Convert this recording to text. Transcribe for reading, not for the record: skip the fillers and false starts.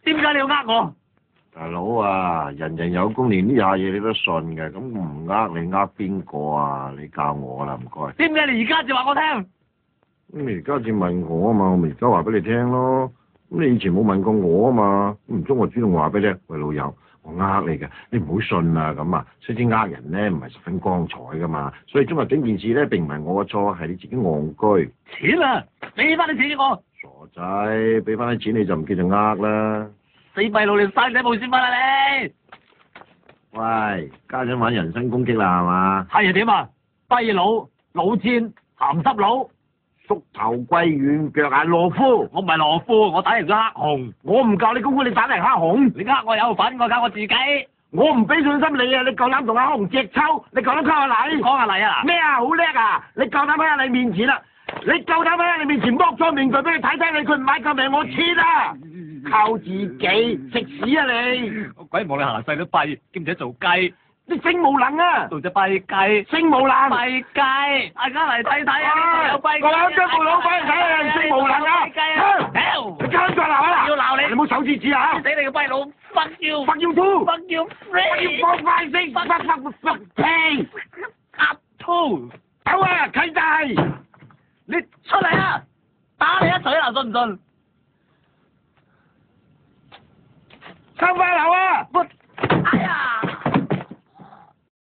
點解你要呃我？大佬啊，人人有功，連呢下嘢你都信嘅，咁我唔呃你呃邊個啊？你教我啦，唔該。點解你而家就話我聽？咁你而家至問我啊嘛，我咪而家話俾你聽咯。咁你以前冇問過我啊嘛，唔通我主動話俾你聽？喂老友，我呃你嘅，你唔好信啊咁啊！雖知呃人咧唔係十分光彩噶嘛，所以今日整件事咧並唔係我嘅錯，係你自己戇居。錢啊！俾翻啲錢俾我。傻仔，俾翻啲錢你就唔叫做呃啦。死閉佬，你生仔冇先翻啦你！喂，家長玩人身攻擊啦係嘛？係啊點啊？跛佬、老千、鹹濕佬、縮頭龜軟腳眼懦夫，我唔係懦夫，我打贏咗黑熊。我唔教你功夫，你打嚟黑熊。你呃我有份，我靠我自己。我唔俾信心你啊！你夠膽同阿黑熊隻抽？你夠膽溝阿麗？講下麗啊！咩啊？好叻啊！你夠膽喺阿麗面前啦！你夠膽喺阿麗面前剝咗面具俾你睇睇你，佢唔買救命我切啊！靠自己食屎啊你！我鬼望你行細都跛，兼且做雞。你性無能啊！做隻跛雞。性無能！跛雞，大家嚟睇睇啊！有跛雞。我有張部老闆嚟睇啊！性無能啊！你交再鬧啊！要鬧你！你冇手指指啊！死你個跛佬！Fuck you！ Fuck you too！ Fuck you free！ 放快聲！fuck 屁！阿兔！走啊！契弟！你出嚟啊！打你一錘啦，信唔信？收花樓啊！哎呀！